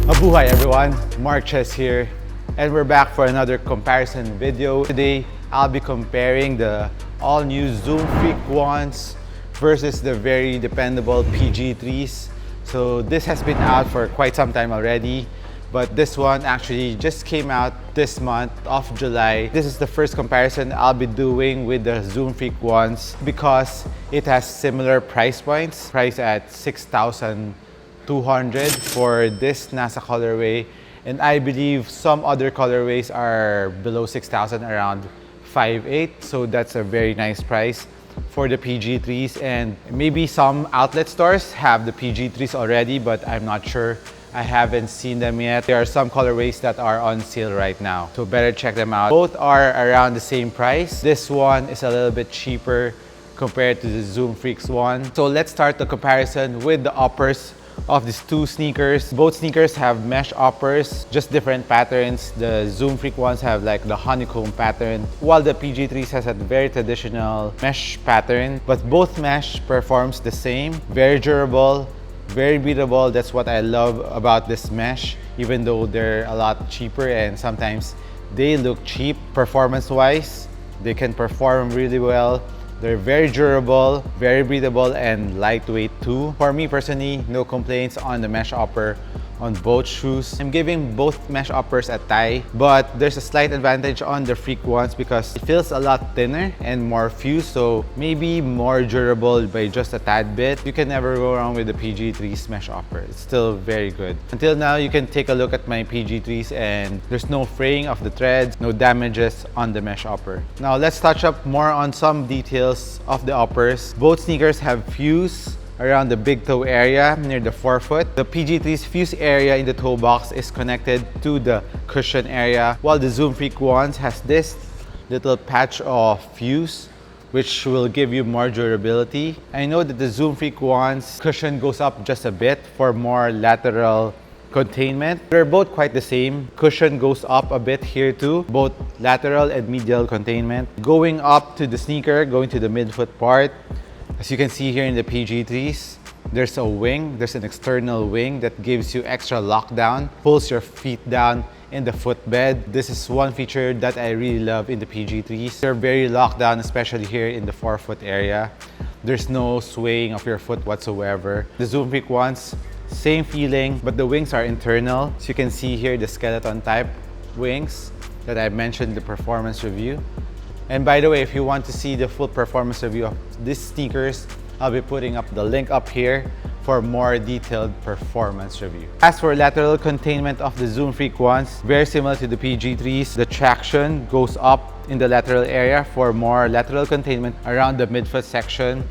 Mabuhay everyone, Marches here, and we're back for another comparison video. Today, I'll be comparing the all-new Zoom Freak ones versus the very dependable PG3s. So this has been out for quite some time already, but this one actually just came out this month of July. This is the first comparison I'll be doing with the Zoom Freak ones because it has similar price points, priced at 6,200 for this NASA colorway, and I believe some other colorways are below 6,000, around 5,800. So that's a very nice price for the PG3s, and maybe some outlet stores have the PG3s already, but I'm not sure. I haven't seen them yet. There are some colorways that are on sale right now, so better check them out. Both are around the same price. This one is a little bit cheaper compared to the Zoom Freaks one. So let's start the comparison with the uppers of these two sneakers. Both sneakers have mesh uppers, just different patterns. The Zoom Freak ones have like the honeycomb pattern, while the PG3s has a very traditional mesh pattern, but both mesh performs the same. Very durable, very breathable. That's what I love about this mesh, even though they're a lot cheaper and sometimes they look cheap. Performance-wise, they can perform really well. They're very durable, very breathable, and lightweight too. For me personally, no complaints on the mesh upper on both shoes. I'm giving both mesh uppers a tie, but there's a slight advantage on the Freak ones because it feels a lot thinner and more fused, so maybe more durable by just a tad bit. You can never go wrong with the PG3's mesh upper. It's still very good. Until now, you can take a look at my PG3s and there's no fraying of the threads, no damages on the mesh upper. Now let's touch up more on some details of the uppers. Both sneakers have fuse around the big toe area near the forefoot. The PG3's fuse area in the toe box is connected to the cushion area, while the Zoom Freak ones has this little patch of fuse which will give you more durability. I know that the Zoom Freak ones cushion goes up just a bit for more lateral containment. They're both quite the same. Cushion goes up a bit here too, both lateral and medial containment. Going up to the sneaker, going to the midfoot part, as you can see here in the PG3s, there's a wing, there's an external wing that gives you extra lockdown, pulls your feet down in the footbed. This is one feature that I really love in the PG3s. They're very locked down, especially here in the forefoot area. There's no swaying of your foot whatsoever. The Zoom Freak ones, same feeling, but the wings are internal. So you can see here the skeleton type wings that I mentioned in the performance review. And by the way, if you want to see the full performance review of these sneakers, I'll be putting up the link up here for more detailed performance review. As for lateral containment of the Zoom Freak ones, very similar to the PG3s, the traction goes up in the lateral area for more lateral containment around the midfoot section,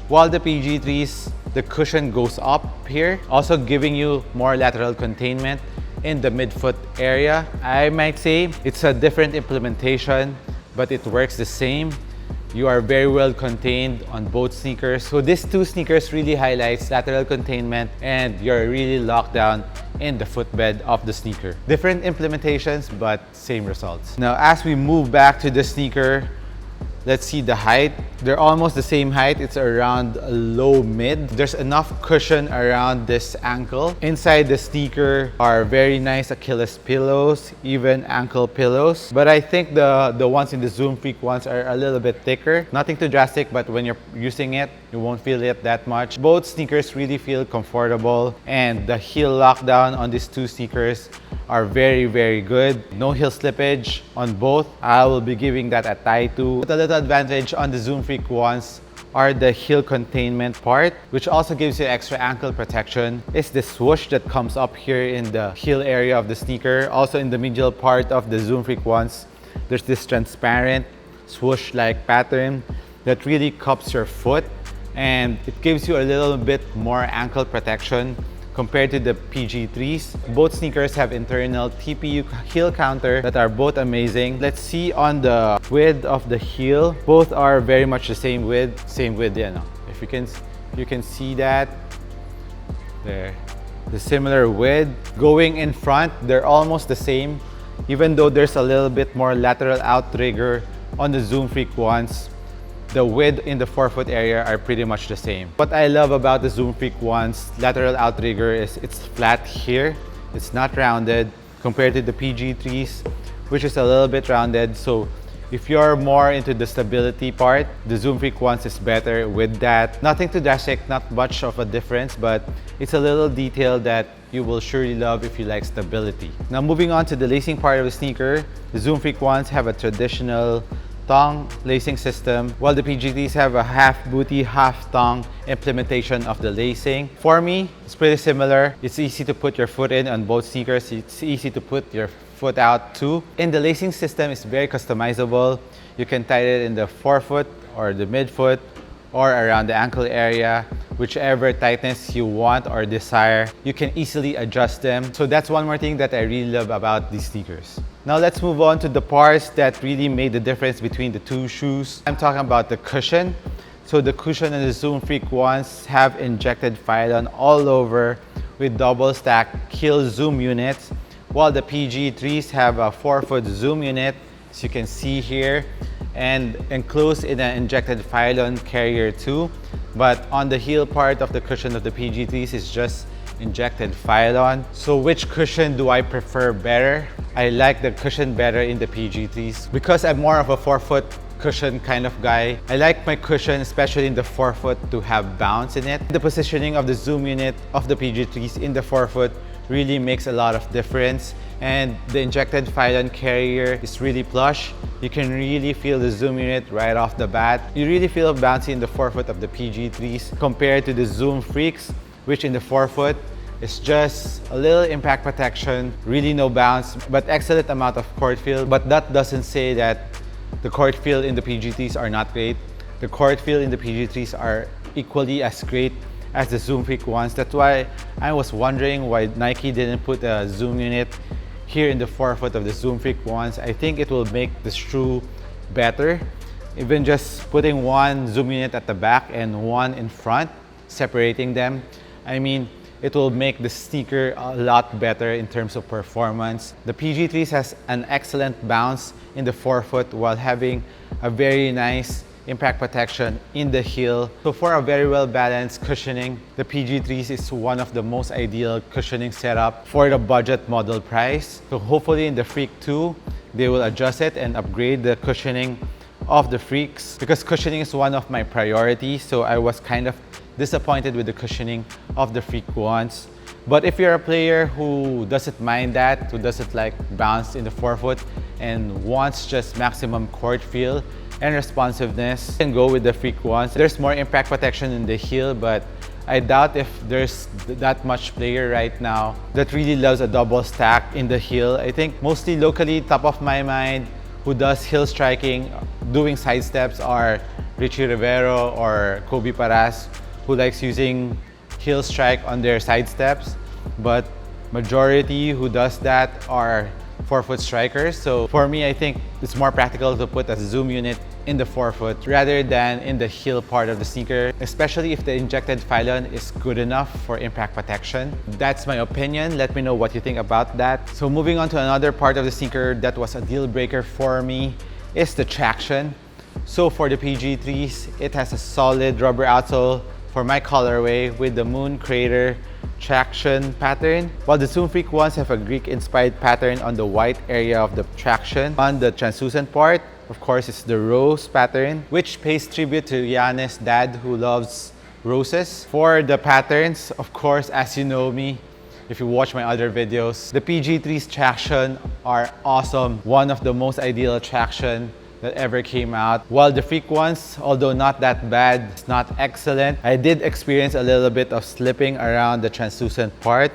while the PG3s, the cushion goes up here, also giving you more lateral containment in the midfoot area. I might say it's a different implementation, but it works the same. You are very well contained on both sneakers. So these two sneakers really highlights lateral containment and you're really locked down in the footbed of the sneaker. Different implementations, but same results. Now, as we move back to the sneaker, let's see the height. They're almost the same height. It's around low mid. There's enough cushion around this ankle. Inside the sneaker are very nice Achilles pillows, even ankle pillows. But I think the ones in the Zoom Freak ones are a little bit thicker. Nothing too drastic, but when you're using it, you won't feel it that much. Both sneakers really feel comfortable, and the heel lockdown on these two sneakers are very, very good. No heel slippage on both. I will be giving that a tie too. But a little advantage on the Zoom Freak ones are the heel containment part, which also gives you extra ankle protection. It's the swoosh that comes up here in the heel area of the sneaker. Also in the medial part of the Zoom Freak ones, there's this transparent swoosh-like pattern that really cups your foot, and it gives you a little bit more ankle protection compared to the PG3s. Both sneakers have internal TPU heel counter that are both amazing. Let's see on the width of the heel. Both are very much the same width, yeah, no? If you can see that there, the similar width. Going in front, they're almost the same, even though there's a little bit more lateral outrigger on the Zoom Freak ones. The width in the forefoot area are pretty much the same. What I love about the Zoom Freak ones lateral outrigger is it's flat here It's not rounded compared to the PG3s, which is a little bit rounded. So if you're more into the stability part, the Zoom Freak ones is better with that. Nothing too drastic, not much of a difference, but it's a little detail that you will surely love if you like stability. Now moving on to the lacing part of the sneaker, the Zoom Freak ones have a traditional thong lacing system, while the PG3s have a half booty, half thong implementation of the lacing. For me, it's pretty similar. It's easy to put your foot in on both sneakers. It's easy to put your foot out too. And the lacing system is very customizable. You can tie it in the forefoot or the midfoot or around the ankle area, whichever tightness you want or desire. You can easily adjust them. So that's one more thing that I really love about these sneakers. Now let's move on to the parts that really made the difference between the two shoes. I'm talking about the cushion. So the cushion and the Zoom Freak ones have injected Phylon all over with double stack heel zoom units, while the PG3s have a 4-foot zoom unit, as you can see here, and enclosed in an injected Phylon carrier too. But on the heel part of the cushion of the PG3s is just injected Phylon. So which cushion do I prefer better? I like the cushion better in the PG3s because I'm more of a 4-foot cushion kind of guy. I like my cushion, especially in the forefoot, to have bounce in it. The positioning of the zoom unit of the PG3s in the forefoot really makes a lot of difference, and the injected Phylon carrier is really plush. You can really feel the zoom unit right off the bat. You really feel bouncy in the forefoot of the PG3s compared to the Zoom Freaks, which in the forefoot is just a little impact protection, really no bounce, but excellent amount of court feel. But that doesn't say that the court feel in the PG3s are not great. The court feel in the PG3s are equally as great as the Zoom Freak ones. That's why I was wondering why Nike didn't put a zoom unit here in the forefoot of the Zoom Freak ones. I think it will make the shoe better. Even just putting one zoom unit at the back and one in front, separating them, I mean, it will make the sneaker a lot better in terms of performance. The PG3s has an excellent bounce in the forefoot while having a very nice impact protection in the heel. So for a very well balanced cushioning, the PG3s is one of the most ideal cushioning setup for the budget model price. So hopefully in the Freak 2, they will adjust it and upgrade the cushioning of the Freaks, because cushioning is one of my priorities. So I was kind of disappointed with the cushioning of the Freak ones. But if you're a player who doesn't mind that, who doesn't like bounce in the forefoot and wants just maximum court feel and responsiveness, you can go with the Freak ones. There's more impact protection in the heel, but I doubt if there's that much player right now that really loves a double stack in the heel. I think mostly locally, top of my mind, who does heel striking, doing side steps are Richie Rivero or Kobe Paras, who likes using heel strike on their side steps. But majority who does that are forefoot strikers. So for me, I think it's more practical to put a zoom unit in the forefoot rather than in the heel part of the sneaker, especially if the injected Phylon is good enough for impact protection. That's my opinion. Let me know what you think about that. So moving on to another part of the sneaker that was a deal breaker for me is the traction. So for the PG3s, it has a solid rubber outsole for my colorway with the moon crater traction pattern, while the Zoom Freak ones have a Greek-inspired pattern on the white area of the traction. On the translucent part, of course, it's the rose pattern, which pays tribute to Giannis' dad, who loves roses. For the patterns, of course, as you know me, if you watch my other videos, the PG3's traction are awesome. One of the most ideal traction that ever came out. While the Freak ones, although not that bad, it's not excellent. I did experience a little bit of slipping around the translucent part,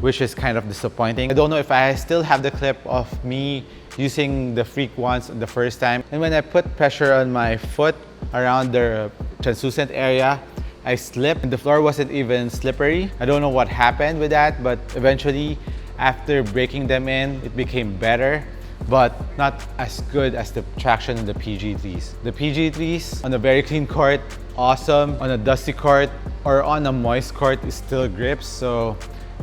which is kind of disappointing. I don't know if I still have the clip of me using the Freak ones the first time. And when I put pressure on my foot around the translucent area, I slipped and the floor wasn't even slippery. I don't know what happened with that, but eventually after breaking them in, it became better, but not as good as the traction in the PG3s. The PG3s on a very clean court, awesome. On a dusty court or on a moist court, it still grips. So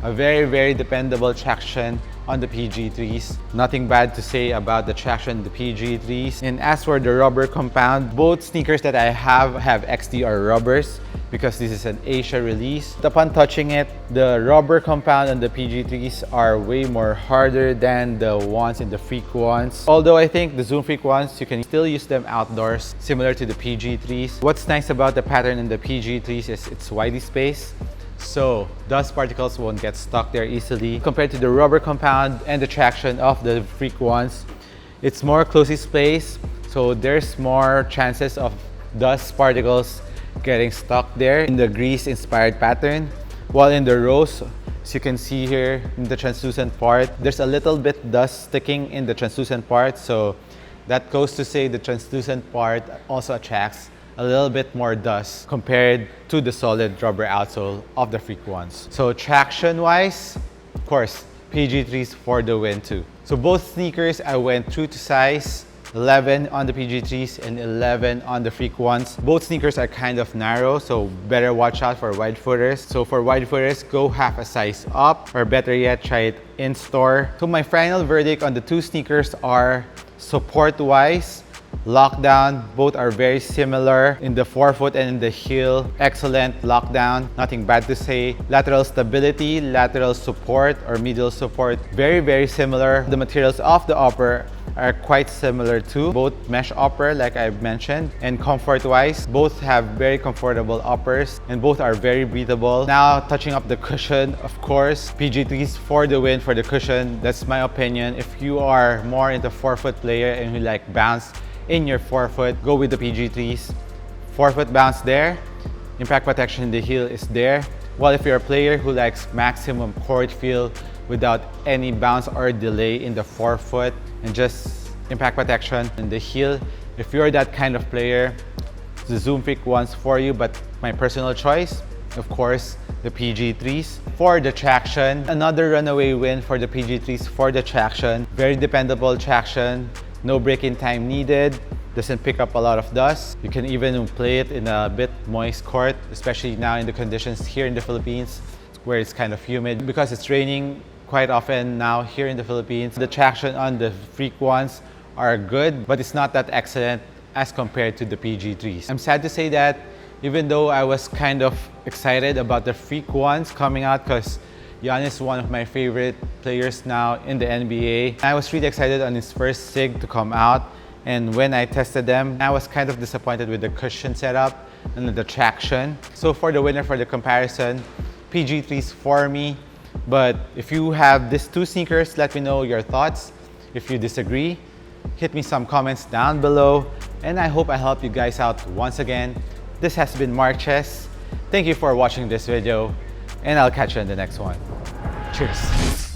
A very dependable traction on the PG3s. Nothing bad to say about the traction on the PG3s. And as for the rubber compound, both sneakers that I have XDR rubbers because this is an Asia release. Upon touching it, the rubber compound on the PG3s are way more harder than the ones in the Freak ones. Although I think the Zoom Freak ones, you can still use them outdoors, similar to the PG3s. What's nice about the pattern in the PG3s is it's widely spaced, so dust particles won't get stuck there easily. Compared to the rubber compound and the traction of the Freak ones, it's more closely spaced, so there's more chances of dust particles getting stuck there in the grease-inspired pattern. While in the rose, as you can see here in the translucent part, there's a little bit dust sticking in the translucent part, so that goes to say the translucent part also attracts a little bit more dust compared to the solid rubber outsole of the Freak ones. So traction-wise, of course, PG3s for the win too. So both sneakers I went true to size. 11 on the PG3s and 11 on the Freak ones. Both sneakers are kind of narrow, so better watch out for wide footers. So for wide footers, go half a size up, or better yet, try it in store. So my final verdict on the two sneakers are support-wise, lockdown, both are very similar. In the forefoot and in the heel, excellent lockdown, nothing bad to say. Lateral stability, lateral support or medial support, very similar. The materials of the upper are quite similar too. Both mesh upper, like I've mentioned, and comfort-wise, both have very comfortable uppers and both are very breathable. Now, touching up the cushion, of course, PG3s for the win for the cushion. That's my opinion. If you are more into forefoot player and you like bounce in your forefoot, go with the PG3s. Forefoot bounce there, impact protection in the heel is there. While if you're a player who likes maximum court feel without any bounce or delay in the forefoot and just impact protection in the heel, if you're that kind of player, the Zoom Freak ones for you. But my personal choice, of course, the PG3s. For the traction, another runaway win for the PG3s for the traction. Very dependable traction, no break-in time needed, doesn't pick up a lot of dust. You can even play it in a bit moist court, especially now in the conditions here in the Philippines where it's kind of humid because it's raining quite often now here in the Philippines. The traction on the Freak ones are good, but it's not that excellent as compared to the PG3s. I'm sad to say that even though I was kind of excited about the Freak ones coming out because Giannis is one of my favorite players now in the NBA. I was really excited on his first SIG to come out, and when I tested them, I was kind of disappointed with the cushion setup and the traction. So for the winner for the comparison, PG3s for me. But if you have these two sneakers, let me know your thoughts. If you disagree, hit me some comments down below. And I hope I helped you guys out once again. This has been Mark Chess. Thank you for watching this video, and I'll catch you in the next one. Cheers.